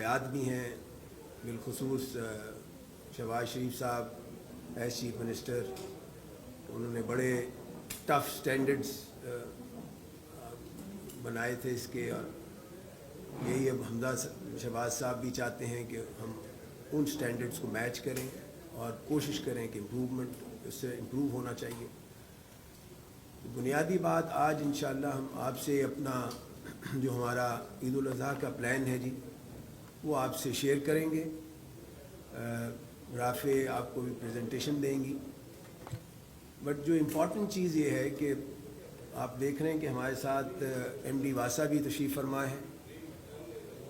आदमी हैं, बिलखुसूस शहबाज शरीफ साहब एज चीफ मिनिस्टर, उन्होंने बड़े टफ स्टैंडर्ड्स बनाए थे इसके, और यही अब हमजा शहबाज साहब भी चाहते हैं कि हम उन स्टैंडर्ड्स को मैच करें और कोशिश करें कि इम्प्रूवमेंट उससे इम्प्रूव होना चाहिए। बुनियादी बात आज इंशाअल्लाह हम आपसे अपना जो हमारा ईद उल अज़हा का प्लान है जी, वो आपसे शेयर करेंगे। राफ़े आपको भी प्रेजेंटेशन देंगी, बट जो इम्पॉर्टेंट चीज़ ये है कि आप देख रहे हैं कि हमारे साथ एमडी वासा भी तशरीफ़ फरमा है,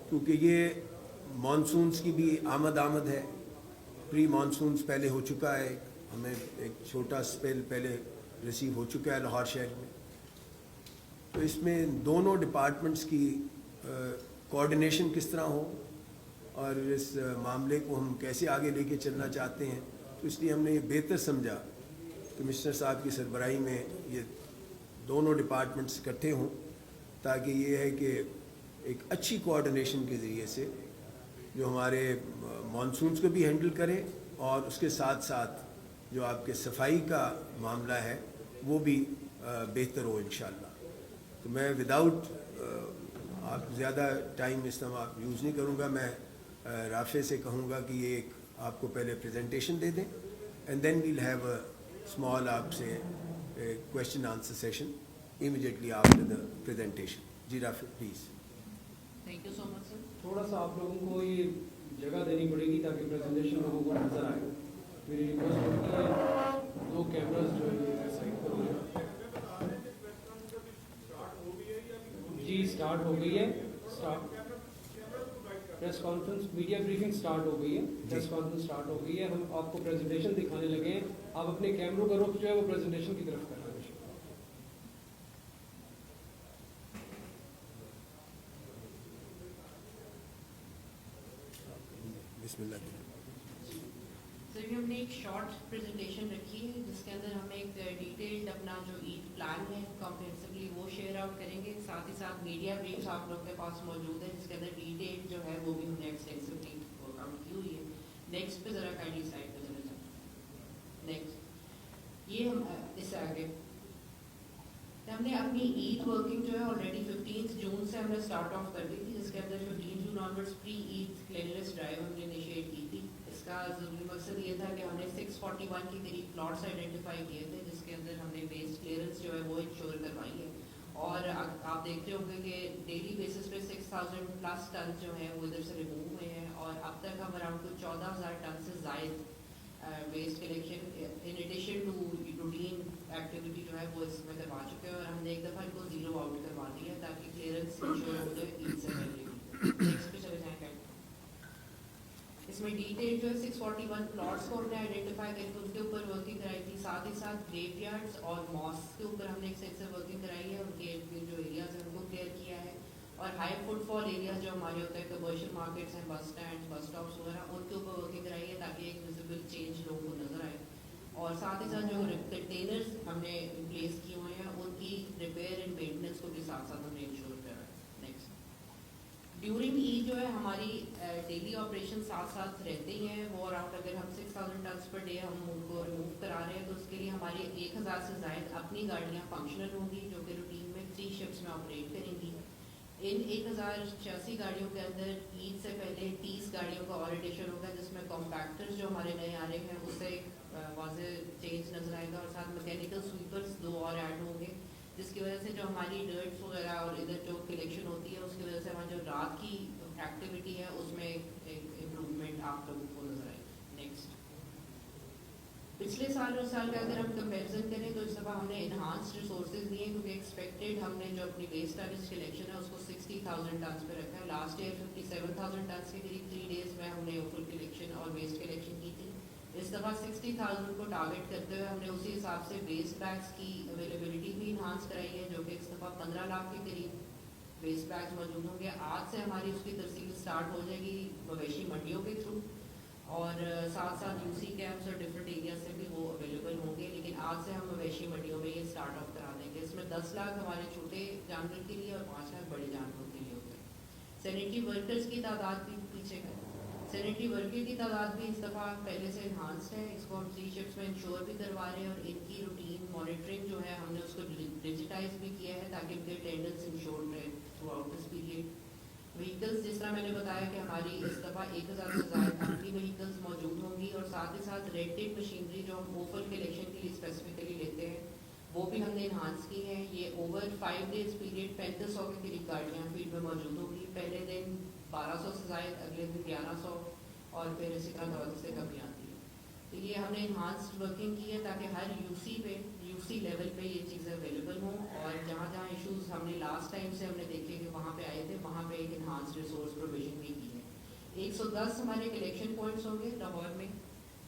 क्योंकि ये मानसून्स की भी आमद है। प्री मानसून्स पहले हो चुका है, हमें एक छोटा स्पेल पहले रिसीव हो चुका है लाहौर शहर में। तो इसमें दोनों डिपार्टमेंट्स की कोऑर्डिनेशन किस तरह हो और इस मामले को हम कैसे आगे लेके चलना चाहते हैं, तो इसलिए हमने ये बेहतर समझा कमिश्नर साहब की सरबराही में ये दोनों डिपार्टमेंट्स इकट्ठे हों, ताकि ये है कि एक अच्छी कोऑर्डिनेशन के ज़रिए से जो हमारे मानसून्स को भी हैंडल करे और उसके साथ साथ जो आपके सफाई का मामला है वो भी बेहतर हो इंशाअल्लाह। तो मैं विदाउट आप ज़्यादा टाइम इस तरह आप यूज़ नहीं करूँगा, मैं राफ़े से कहूँगा कि ये एक आपको पहले प्रेजेंटेशन दे दें and then we'll have a small आपसे question answer session immediately after the presentation. जी Rafay please. Thank you so much sir. थोड़ा सा आप लोगों को ये जगह देनी पड़ेगी ताकि प्रेजेंटेशन लोगों को नज़र आए। मेरी रिक्वेस्ट होती है दो कैमरास जो है ये साइड पर जी स्टार्ट हो गई है। Press conference media briefing start हो गई है। प्रेस कॉन्फ्रेंस स्टार्ट हो गई है। हम आपको प्रेजेंटेशन दिखाने लगे हैं। आप अपने कैमरों का रुख जो है वो प्रेजेंटेशन की तरफ करना है। बिस्मिल्लाह। सर भी हमने एक शॉर्ट प्रेजेंटेशन रखी है जिसके अंदर हम एक डिटेल्ड अपना जो ईद प्लान है कॉम्प्रिहेंसिवली वो शेयर आउट करेंगे। साथ ही साथ मीडिया ब्रीफ आप लोग के पास मौजूद है जिसके अंदर डिटेल जो है वो भी हमने एक्सटेंसिवली वर्कआउट की हुई है। नेक्स्ट पे ज़रा काइंडली स्लाइड पे चले जाए। नेक्स्ट ये हम इससे आगे हमने अपनी ईद वर्किंग जो है ऑलरेडी 15 जून से हमने स्टार्ट ऑफ कर दी थी, जिसके अंदर 15 June onwards pre Eid cleanliness drive हमने इनिशिएट की थी। इसका ज़रूरी मकसद ये था कि हमने 641 के करीब प्लॉट्स आइडेंटिफाई किए थे जिसके अंदर हमने वेस्ट क्लियरेंस जो है वो इंश्योर करवाई है। और आप देखते होंगे कि डेली बेसिस पे 6000 प्लस टन जो है वो इधर से रिमूव हुए हैं और अब तक हम अराउंड कुछ 14000 टन से ज़ायद waste collection in addition to routine activity जो है वो इसमें करवा चुके हैं और हमने एक दफ़ा इनको ज़ीरो आउट करवा दिया ताकि क्लियरेंस इंश्योर हो जाए ईद से पहले। नेक्स्ट पे चले जाएंगे। इसमें डिटेल जो है 641 प्लॉट्स को हमने आइडेंटिफाई करके उनके ऊपर वर्किंग कराई थी। साथ ही साथ ग्रेवयार्ड्स और मॉस्क के ऊपर हमने एक्सटेंसिव वर्किंग कराई है, उनके जो एरियाज हैं उनको क्लियर किया है। और हाई फुटफॉल एरिया जो हमारे होते हैं कमर्शियल मार्केट्स हैं, बस स्टैंड बस स्टॉप्स वगैरह, उनके ऊपर वर्किंग कराई है ताकि एक विजिबल चेंज लोगों को नजर आए। और साथ ही साथ जो कंटेनर्स हमने प्लेस किए हुए हैं उनकी रिपेयर एंड मेंटेनेंस को भी साथ साथ हमने इंश्योर करा है। नेक्स्ट ड्यूरिंग ई जो है हमारी डेली ऑपरेशन साथ साथ रहते ही हैं वो अराउंड अगर हम 6000 टन पर डे हम उनको रिमूव करा रहे हैं तो उसके लिए हमारी 1000 से ज़ायद अपनी गाड़ियाँ फंक्शनल होंगी जो कि रूटीन में 3 शिफ्ट्स में ऑपरेट करेंगी। इन 1086 गाड़ियों के अंदर ईद से पहले 30 गाड़ियों का और एडिशन होगा जिसमें कॉम्पैक्टर्स जो हमारे नए आ रहे हैं उससे एक वाज़ेह चेंज नजर आएगा और साथ मैकेनिकल स्वीपर्स 2 और ऐड होंगे जिसकी वजह से जो हमारी डर्ट्स वगैरह और इधर जो कलेक्शन होती है उसकी वजह से हमारी जो रात की एक्टिविटी है उसमें एक इम्प्रूवमेंट आप लोगों को नजर आएगी। नेक्स्ट पिछले साल और साल का अगर हम कंपैरिजन करें तो इस दफ़ा हमने इन्हांस्ड रिसोर्सेज दिए क्योंकि एक्सपेक्टेड हमने जो अपनी वेस्ट टनेज कलेक्शन है उसको 60,000 टन पे रखा है। लास्ट ईयर 57,000 टन के करीब 3 डेज में हमने फुल कलेक्शन और वेस्ट कलेक्शन की थी। इस दफ़ा 60,000 को टारगेट करते हुए हमने उसी हिसाब से वेस्ट बैग्स की अवेलेबिलिटी भी इन्हांस कराई है जो कि इस दफ़ा 15 लाख के करीब वेस्ट बैग्स मौजूद होंगे। आज से हमारी उसकी तरसील स्टार्ट हो जाएगी मवेशी मंडियों के थ्रू और साथ साथ यूसी कैंप्स और डिफरेंट एरिया से भी वो अवेलेबल होंगे, लेकिन आज से हम मवेशी मंडियों में ये स्टार्ट ऑफ करा देंगे। इसमें 10 लाख हमारे छोटे जानवर के लिए और 5 लाख बड़े जानवरों के लिए होंगे। सैनिटरी वर्कर्स की तादाद भी पीछे है, सैनिटरी वर्कर की तादाद भी इस दफ़ा पहले से इन्हांस्ड है, इसको हम 3 शिफ्ट्स में इंश्योर भी करवा रहे हैं और इनकी रूटीन मॉनिटरिंग जो है हमने उसको डिजिटाइज भी किया है ताकि इनके अटेंडेंस इंश्योर रहे through out this period. Vehicles जिस तरह मैंने बताया कि हमारी इस दफ़ा 1000 से ज़्यादा एम्प्टी व्हीकल्स मौजूद होंगी और साथ ही साथ रेंटेड मशीनरी जो हम ओफल कलेक्शन के लिए स्पेसिफिकली लेते हैं वो भी हमने इन्हांस की है। ये ओवर 5 डेज पीरियड 3500 के करीब गाड़ियाँ फील्ड में मौजूद होंगी, पहले दिन 1200 से ज़ायद, अगले दिन 1100 और फिर इसी तरह 14 से कमी आती है। तो ये हमने इन्हांस्ड वर्किंग की है ताकि हर यूसी लेवल पे ये चीज़ें अवेलेबल हों और जहाँ जहाँ इश्यूज़ हमने लास्ट टाइम से हमने देखे कि वहाँ पे आए थे वहाँ पे एक इन्हांस्ड रिसोर्स प्रोविजन भी की है। 110 हमारे कलेक्शन पॉइंट्स होंगे लाहौर में,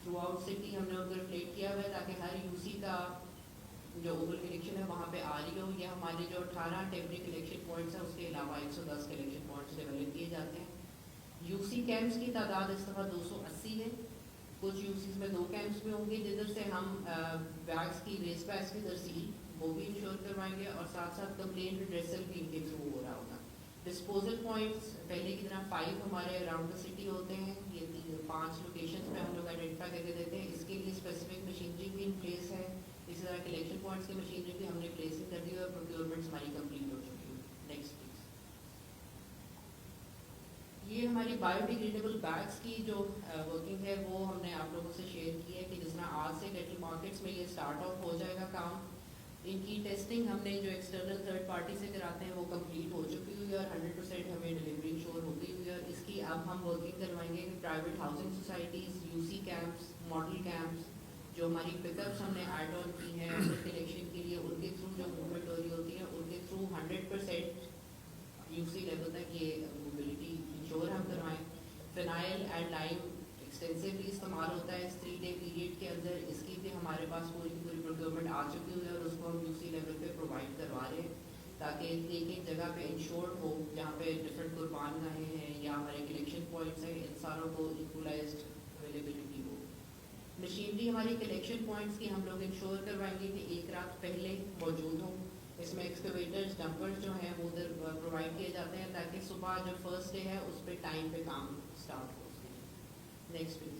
थ्रू आउट सिटी हमने उधर प्लेट किया हुआ है ताकि हर यूसी का जो ओवल कलेक्शन है वहाँ पे आ रही हो। या हमारे जो 18 टेम्परी कलेक्शन पॉइंट्स हैं उसके अलावा 110 कलेक्शन पॉइंट्स डेवलप किए जाते हैं। यूसी कैंप्स की तादाद इस दफ़ा 280 है, कुछ यूसीज में 2 कैंप्स में होंगे जिधर से हम बैग्स की वेस्ट बैग्स की तरसील वो भी इंश्योर करवाएंगे और साथ साथ कंप्लेंट रिड्रेसल भी इनके थ्रू हो रहा होगा। डिस्पोजल पॉइंट्स पहले की तरह 5 हमारे अराउंड द सिटी होते हैं, ये 5 लोकेशंस में हम लोग आइडेंटिफाई करके देते हैं। इसके लिए स्पेसिफिक मशीनरी भी इन प्लेस है, इसी तरह कलेक्शन पॉइंट्स की मशीनरी भी हमने प्लेसिंग कर दी है और प्रोक्योरमेंट्स हमारी कंप्लीट हो चुकी है। Next please. ये हमारी बायोडिग्रेडेबल बैग्स की जो वर्किंग है वो हमने आप लोगों से शेयर की है कि जिस तरह आज से कैटल मार्केट्स में ये स्टार्ट ऑफ हो जाएगा काम। इनकी टेस्टिंग हमने जो एक्सटर्नल थर्ड पार्टी से कराते हैं वो कंप्लीट हो चुकी हुई है और 100% हमें डिलीवरी इंश्योर हो गई हुई है और इसकी अब हम वर्किंग करवाएंगे कि private housing societies, UC camps, model camps, जो हमारी पिकअप्स हमने ऐड ऑन की हैं कलेक्शन के लिए, उनके थ्रू जो मूवमेंट हो रही होती है उनके थ्रू 100% यूसी लेवल तक ये मोबिलिटी इंश्योर हम करवाएं। फिनाइल एंड लाइम एक्सटेंसिवली इस्तेमाल होता है इस 3 डे पीरियड के अंदर, इसकी भी हमारे पास पूरी प्रोक्योरमेंट आ चुकी हुई है और उसको हम यूसी लेवल पे प्रोवाइड करवा रहे हैं ताकि एक जगह पे इंश्योर्ड हो जहाँ पे डिफरेंट कुर्बान गाहें हैं या हमारे कलेक्शन पॉइंट्स हैं, इन सारों को इक्वलाइज्ड अवेलेबिलिटी हो। मशीनरी हमारी कलेक्शन पॉइंट्स की हम लोग इंश्योर करवाएंगे कि एक रात पहले मौजूद हों। इसमें एक्सकवेटर्स, डंपर्स जो हैं वो उधर प्रोवाइड किए जाते हैं ताकि सुबह जो फर्स्ट डे है उस पर टाइम पे काम स्टार्ट हो सके। Next please.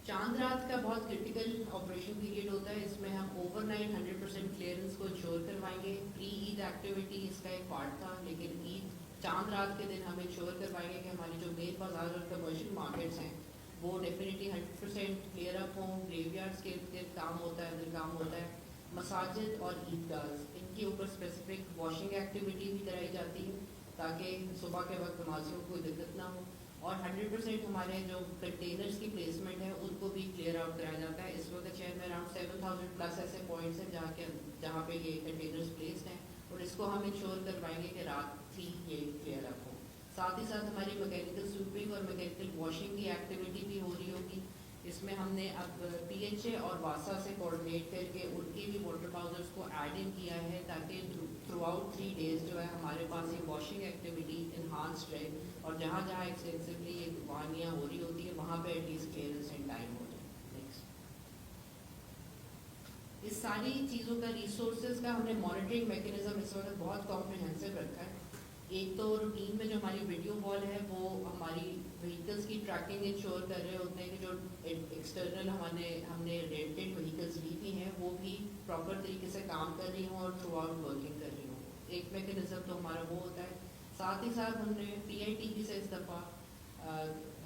चांद रात का बहुत क्रिटिकल ऑपरेशन पीरियड होता है, इसमें हम ओवरनाइट 100% क्लियरेंस को इंश्योर करवाएंगे। प्री ईद एक्टिविटी इसका एक पार्ट था, लेकिन ईद चांद रात के दिन हम इंश्योर करवाएंगे कि हमारी जो मेन बाजार और कमर्शियल मार्केट्स हैं वो डेफिनेटली 100% क्लियर अप हों। ग्रेवयार्ड्स के इर्द गिर्द काम होता है, उधर काम होता है। मसाजिद और ईदगाह इनके ऊपर स्पेसिफिक वॉशिंग एक्टिविटी भी कराई जाती है ताकि सुबह के वक्त नमाजियों को कोई दिक्कत ना हो और 100% हमारे जो कंटेनर्स की प्लेसमेंट है उनको भी क्लियर आउट कराया जाता है। इस वक्त शहर में अराउंड 7000 प्लस ऐसे पॉइंट्स हैं जहाँ पे ये कंटेनर्स प्लेस्ड हैं और इसको हम इंश्योर करवाएंगे कि रात ही ये क्लियर अप हो। साथ ही साथ हमारी मैकेनिकल स्वीपिंग और मैकेनिकल वॉशिंग की एक्टिविटी भी हो रही होगी। इसमें हमने अब पीएचए और वासा से कोऑर्डिनेट करके उनके भी वाटर पाउडर्स को ऐड इन किया है ताकि थ्रू आउट 3 डेज जो है हमारे पास ये वॉशिंग एक्टिविटी इन्हांस्ड रहे और जहाँ जहाँ एक्सटेंसिवली ये वानियाँ हो रही होती है वहाँ पे एटलीस्ट क्लियरेंस इन टाइम हो जाए। नेक्स्ट। इस सारी चीज़ों का रिसोर्सेज का हमने मॉनिटरिंग मैकेनिज्म इस वक्त बहुत कॉम्प्रिहेंसिव रखा है। एक तो रूटीन में जो हमारी वीडियो वॉल है वो हमारी व्हीकल्स की ट्रैकिंग इंश्योर कर रहे होते हैं कि जो एक्सटर्नल हमने रेंटेड व्हीकल्स ली हुई हैं वो भी प्रॉपर तरीके से काम कर रही हों और थ्रू आउट वर्किंग कर रही हों। एक मैकेनिज्म तो हमारा वो होता है। साथ ही साथ हमने PITB से इस दफ़ा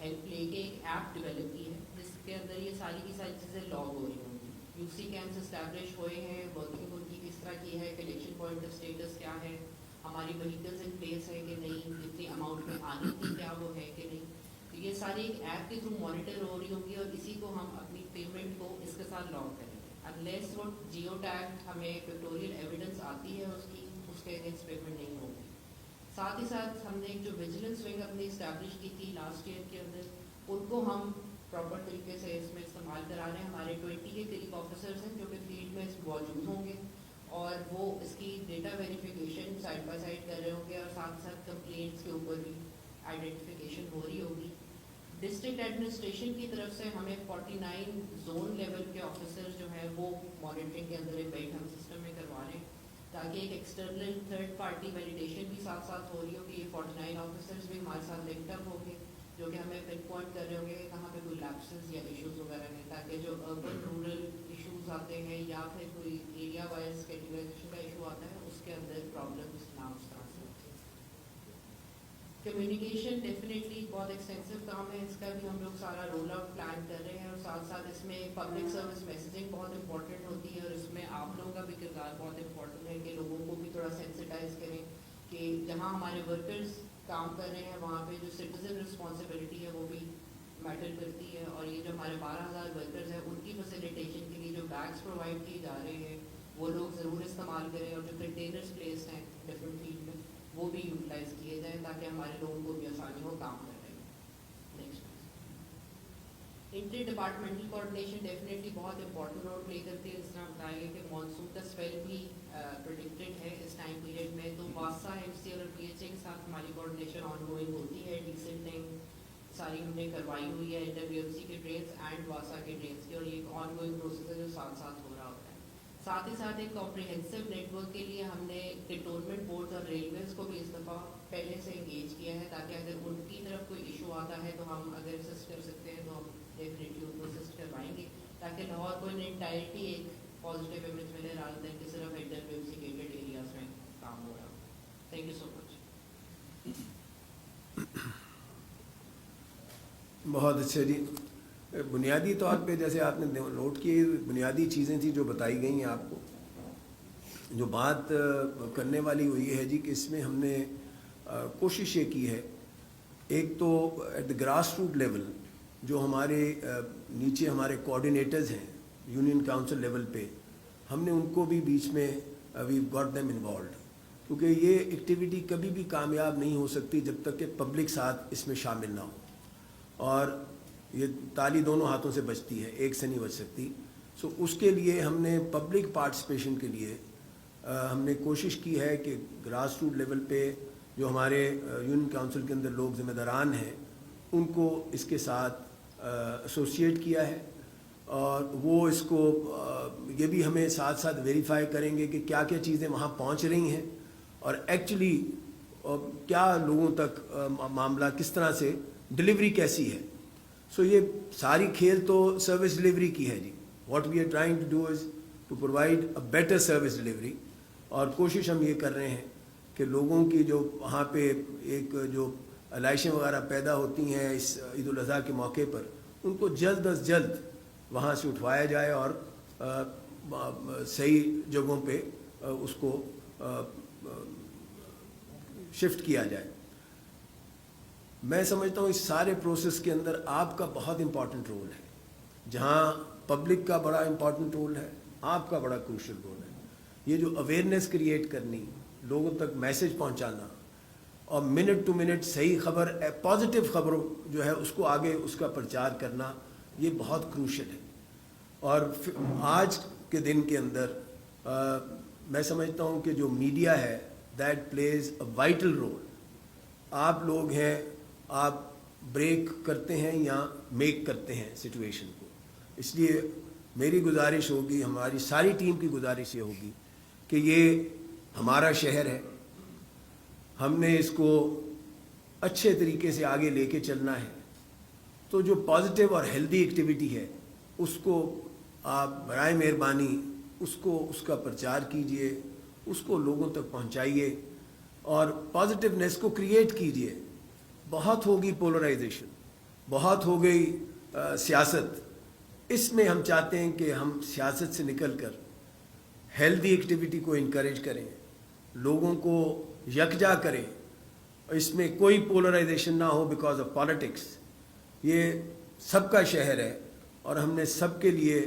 हेल्प लेके एक ऐप डेवलप की है जिसके अंदर ये सारी की सारी चीज़ें लॉग हो रही होंगी। यूसी कैंप्स इस्टेब्लिश हुए हैं, वर्किंग उनकी किस तरह की है, कलेक्शन पॉइंट का स्टेटस क्या है, हमारी व्हीकल्स इन प्लेस है कि नहीं, जितनी अमाउंट में आनी थी क्या वो है कि नहीं। तो ये सारी एक ऐप के थ्रू मॉनिटर हो रही होंगी और इसी को हम अपनी पेमेंट को इसके साथ लॉग करेंगे। अनलेस वो जियो टैग हमें पिक्टोरियल एविडेंस आती है उसके अगेंस्ट पेमेंट नहीं होगी। साथ ही साथ हमने एक जो विजिलेंस विंग अपनी इस्टेब्लिश की थी लास्ट ईयर के अंदर, उनको हम प्रॉपर तरीके से इसमें इस्तेमाल करा रहे हैं। हमारे 20 के करीब ऑफिसर्स हैं जो कि फील्ड में मौजूद होंगे और वो इसकी data verification side by side कर रहे होंगे और साथ साथ कंप्लेंट्स के ऊपर भी आइडेंटिफिकेशन हो रही होगी। डिस्ट्रिक्ट एडमिनिस्ट्रेशन की तरफ से हमें 49 जोन लेवल के ऑफिसर्स जो हैं वो मॉनिटरिंग के अंदर एम्बेड हम सिस्टम में करवा रहे हैं ताकि एक एक्सटर्नल थर्ड पार्टी वैलिडेशन भी साथ साथ हो रही हो कि ये 49 ऑफिसर्स भी हमारे साथ लिंक्ड अप होंगे, जो कि हमें पिन पॉइंट कर रहे होंगे कि कहाँ पे कोई लैप्सेस या इश्यूज वगैरह नहीं, ताकि जो अर्बन रूरल इश्यूज आते हैं या फिर कोई एरिया वाइज कैटेगराइजेशन का इशू आता है उसके अंदर प्रॉब्लम्स ना उस तरह से। कम्युनिकेशन डेफिनेटली बहुत एक्सटेंसिव काम है, इसका भी हम लोग सारा रोल आउट प्लान कर रहे हैं और साथ साथ इसमें पब्लिक सर्विस मैसेजिंग बहुत इंपॉर्टेंट होती है और इसमें आप लोगों का भी किरदार बहुत इंपॉर्टेंट है कि लोगों को भी थोड़ा सेंसिटाइज करें कि जहाँ हमारे वर्कर्स काम कर रहे हैं वहाँ पे जो सिटीजन रिस्पॉन्सिबिलिटी है वो भी मैटर करती है, और ये जो हमारे 12,000 वर्कर्स हैं उनकी फैसिलिटेशन के लिए जो बैग्स प्रोवाइड किए जा रहे हैं वो लोग ज़रूर इस्तेमाल करें, और जो कंटेनर्स प्लेस हैं डिफरेंट फील्ड में वो भी यूटिलाइज किए जाएँ ताकि हमारे लोगों को भी आसानी हो काम करने में। Next, inter departmental coordination definitely बहुत इंपॉर्टेंट रोल प्ले करती है। जिस तरह बताया कि मानसून का स्पेल भी प्रेडिक्टेड है इस टाइम पीरियड में, तो वासा एमसीएल और पीएचए के साथ हमारी कोऑर्डिनेशन ऑनगोइंग होती है। डिसेंटिंग सारी हमने करवाई हुई है इंटरवीएमसी के ड्रेन्स एंड वासा के ड्रेन्स की, और ये एक ऑनगोइंग प्रोसेस है जो साथ साथ हो रहा होता है। साथ ही साथ एक कॉम्प्रिहेंसिव नेटवर्क के लिए हमने कंटोनमेंट बोर्ड और रेलवेज को भी इस दफ़ा पहले से इंगेज किया है ताकि अगर उनकी तरफ कोई इशू आता है तो हम अगर असिस्ट कर सकते हैं तो हम डेफिनेटली उनको असिस्ट करवाएंगे ताकि लाहौर को इन एंटायरिटी एक पॉजिटिव इमेज मिले रादर देन कि सिर्फ इंटरव्यूसी गेटेड एरियाज में काम हो रहा हो। Thank you so much. बहुत अच्छे जी। बुनियादी तौर पे जैसे आपने नोट किए बुनियादी चीज़ें थी जो बताई गई हैं आपको, जो बात करने वाली हुई है जी कि इसमें हमने कोशिश ये की है, एक तो at the grass root level जो हमारे नीचे हमारे कोऑर्डिनेटर्स हैं यूनियन काउंसिल लेवल पे, हमने उनको भी बीच में वी गॉट देम इन्वॉल्व, क्योंकि ये एक्टिविटी कभी भी कामयाब नहीं हो सकती जब तक कि पब्लिक साथ इसमें शामिल ना हो, और ये ताली दोनों हाथों से बजती है, एक से नहीं बज सकती। सो उसके लिए हमने पब्लिक पार्टिसिपेशन के लिए हमने कोशिश की है कि ग्रास रूट लेवल पे जो हमारे यूनियन काउंसिल के अंदर लोग जिम्मेदारान हैं उनको इसके साथ एसोसिएट किया है, और वो इसको ये भी हमें साथ साथ वेरीफाई करेंगे कि क्या क्या चीज़ें वहाँ पहुँच रही हैं और एक्चुअली क्या लोगों तक मामला किस तरह से डिलीवरी कैसी है। सो ये सारी खेल तो सर्विस डिलीवरी की है जी। What we are trying to do is to provide a better service delivery, और कोशिश हम ये कर रहे हैं कि लोगों की जो वहाँ पे एक जो अलाइशें वगैरह पैदा होती हैं इस ईद उल अज़हा के मौके पर, उनको जल्द अज जल्द वहाँ से उठवाया जाए और सही जगहों पे उसको शिफ्ट किया जाए। मैं समझता हूँ इस सारे प्रोसेस के अंदर आपका बहुत इम्पॉर्टेंट रोल है, जहाँ पब्लिक का बड़ा इम्पॉर्टेंट रोल है, आपका बड़ा क्रूशियल रोल है। ये जो अवेयरनेस क्रिएट करनी, लोगों तक मैसेज पहुँचाना और मिनट टू मिनट सही खबर, पॉजिटिव खबर जो है उसको आगे उसका प्रचार करना, ये बहुत क्रूशियल है। और आज के दिन के अंदर मैं समझता हूँ कि जो मीडिया है that plays a vital role. आप लोग हैं, आप ब्रेक करते हैं या मेक करते हैं सिचुएशन को, इसलिए मेरी गुजारिश होगी, हमारी सारी टीम की गुजारिश ये होगी कि ये हमारा शहर है, हमने इसको अच्छे तरीके से आगे लेके चलना है। तो जो पॉजिटिव और हेल्दी एक्टिविटी है उसको आप बराए मेहरबानी उसको उसका प्रचार कीजिए, उसको लोगों तक पहुंचाइए और पॉजिटिवनेस को क्रिएट कीजिए। बहुत होगी पोलराइजेशन, बहुत हो गई सियासत, इसमें हम चाहते हैं कि हम सियासत से निकलकर हेल्दी एक्टिविटी को इनकरेज करें, लोगों को यकजा करें, इसमें कोई पोलराइजेशन ना हो बिकॉज ऑफ पॉलिटिक्स। ये सबका शहर है और हमने सबके लिए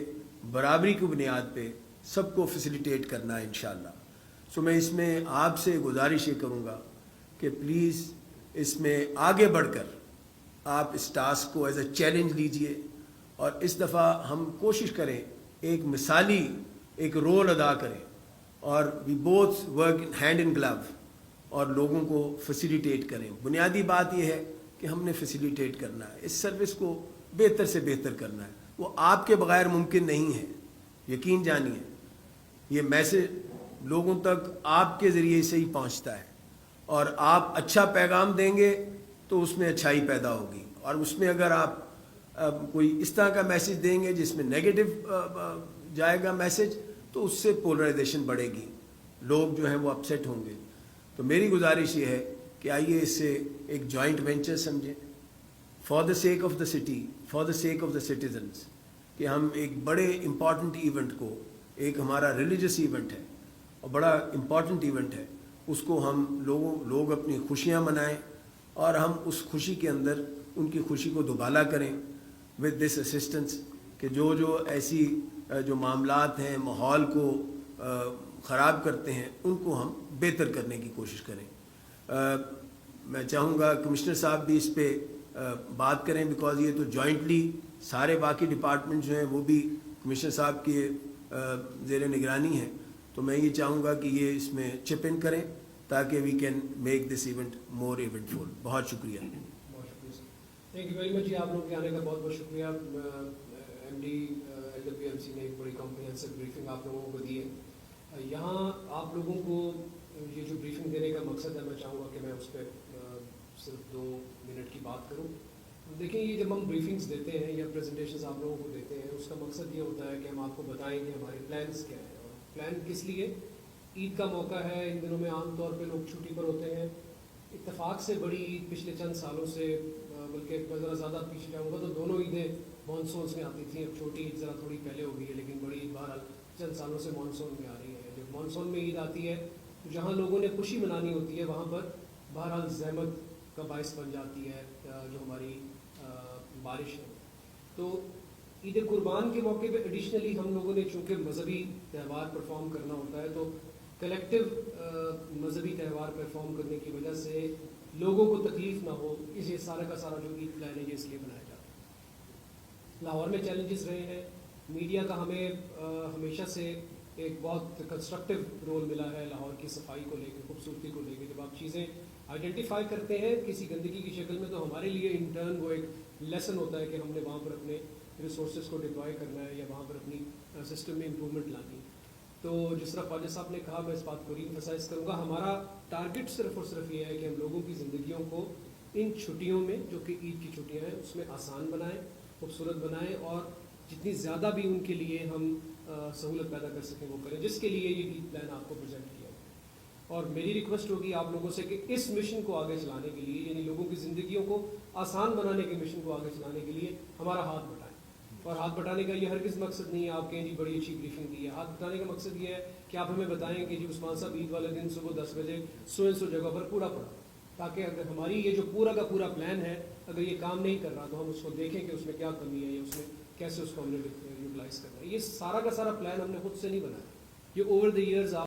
बराबरी की बुनियाद पे सबको फैसिलिटेट करना है इंशाअल्लाह। सो मैं इसमें आपसे गुजारिश ये करूँगा कि प्लीज़ इसमें आगे बढ़कर आप इस टास्क को एज अ चैलेंज लीजिए और इस दफ़ा हम कोशिश करें एक मिसाली एक रोल अदा करें और we both work hand in glove और लोगों को फैसिलिटेट करें। बुनियादी बात यह है कि हमने फैसिलिटेट करना है, इस सर्विस को बेहतर से बेहतर करना है। वो आपके बगैर मुमकिन नहीं है, यकीन जानिए। ये मैसेज لوگوں تک آپ کے ذریعے سے ہی پہنچتا ہے، اور آپ اچھا پیغام دیں گے تو اس میں اچھائی پیدا ہوگی، اور اس میں اگر آپ کوئی اس طرح کا میسج دیں گے جس میں نیگیٹو جائے گا میسج، تو اس سے پولرائزیشن بڑھے گی، لوگ جو ہیں وہ اپسیٹ ہوں گے۔ تو میری گزارش یہ ہے کہ آئیے اس سے ایک جوائنٹ وینچر سمجھیں، for the sake of the city, for the sake of the citizens, کہ ہم ایک بڑے امپورٹنٹ ایونٹ کو، ایک ہمارا ریلیجس ایونٹ ہے اور بڑا امپورٹنٹ ایونٹ ہے، اس کو ہم لوگ اپنی خوشیاں منائیں، اور ہم اس خوشی کے اندر ان کی خوشی کو دوبالا کریں ود دس اسسٹنس، کہ جو ایسی جو معاملات ہیں ماحول کو خراب کرتے ہیں ان کو ہم بہتر کرنے کی کوشش کریں۔ میں چاہوں گا کمشنر صاحب بھی اس پہ بات کریں، بیکاز یہ تو جوائنٹلی سارے باقی ڈپارٹمنٹ جو ہیں وہ بھی کمشنر صاحب کے زیر نگرانی ہیں، تو میں یہ چاہوں گا کہ یہ اس میں چپ ان کریں تاکہ we can make this event more eventful. بہت شکریہ۔ تھینک یو ویری مچ جی، آپ لوگوں کے آنے کا بہت بہت شکریہ۔ ایم ڈی LWMC نے ایک بڑی کمپریہنسو بریفنگ آپ لوگوں کو دی ہے۔ یہاں آپ لوگوں کو یہ جو بریفنگ دینے کا مقصد ہے، میں چاہوں گا کہ میں اس پہ صرف 2 منٹ کی بات کروں۔ دیکھیں، یہ جب ہم بریفنگز دیتے ہیں یا پریزنٹیشنز آپ لوگوں کو دیتے ہیں، اس کا مقصد یہ ہوتا ہے کہ ہم آپ کو بتائیں کہ ہمارے پلانس کیا ہیں، اور پلان کس لیے۔ عید کا موقع ہے، ان دنوں میں عام طور پہ لوگ چھٹی پر ہوتے ہیں۔ اتفاق سے بڑی عید پچھلے چند سالوں سے، بلکہ میں ذرا زیادہ پیچھے جاؤں گا تو دونوں عیدیں مانسونس میں آتی تھیں۔ اب چھوٹی عید ذرا تھوڑی پہلے ہو گئی ہے، لیکن بڑی عید بہرحال چند سالوں سے مانسون میں آ رہی ہے۔ جب مانسون میں عید آتی ہے تو جہاں لوگوں نے خوشی منانی ہوتی ہے، وہاں پر بہرحال زحمت کا باعث بن جاتی ہے جو ہماری بارش ہے۔ تو عید قربان کے موقع پہ ایڈیشنلی ہم لوگوں نے چونکہ مذہبی تہوار پرفارم کرنا ہوتا ہے، تو کلیکٹیو مذہبی تہوار پرفارم کرنے کی وجہ سے لوگوں کو تکلیف نہ ہو، اس سارا کا سارا جو عید پلان ہے یہ اس لیے بنایا جاتا ہے۔ لاہور میں چیلنجز رہے ہیں، میڈیا کا ہمیں ہمیشہ سے ایک بہت کنسٹرکٹیو رول ملا ہے لاہور کی صفائی کو لے کے، خوبصورتی کو لے کے۔ جب آپ چیزیں آئیڈینٹیفائی کرتے ہیں کسی گندگی کی شکل میں، تو ہمارے لیے انٹرن وہ ایک لیسن ہوتا ہے کہ ہم نے وہاں پر اپنے ریسورسز کو ڈپلوائے کرنا ہے یا وہاں پر اپنی سسٹم میں امپرومنٹ لانی ہے۔ تو جس طرح خواجہ صاحب نے کہا، میں اس بات کو ری ایمفسائز کروں گا، ہمارا ٹارگٹ صرف اور صرف یہ ہے کہ ہم لوگوں کی زندگیوں کو ان چھٹیوں میں، جو کہ عید کی چھٹیاں ہیں، اس میں آسان بنائیں، خوبصورت بنائیں، اور جتنی زیادہ بھی ان کے لیے ہم سہولت پیدا کر سکیں وہ کریں، جس کے لیے یہ عید پلان آپ کو پریزنٹ کیا ہے۔ اور میری ریکویسٹ ہوگی آپ لوگوں سے کہ اس مشن کو آگے چلانے کے لیے، یعنی لوگوں کی زندگیوں کو آسان بنانے کے مشن کو آگے چلانے کے لیے ہمارا ہاتھ بٹائیں۔ اور ہاتھ بٹانے کا یہ ہرگز مقصد نہیں ہے آپ کہیں جی بڑی اچھی بریفنگ دی ہے۔ ہاتھ بٹانے کا مقصد یہ ہے کہ آپ ہمیں بتائیں کہ جی عثمان صاحب عید والے دن صبح 10 بجے سو جگہ پر کوڑا پڑا، تاکہ اگر ہماری یہ جو پورا کا پورا پلان ہے اگر یہ کام نہیں کر رہا تو ہم اس کو دیکھیں کہ اس میں کیا کمی ہے، یا اس میں کیسے اس کو ہم نے یوٹیلائز کرنا ہے۔ یہ سارا کا سارا پلان ہم نے خود سے نہیں بنایا، یہ اوور دی ایئرز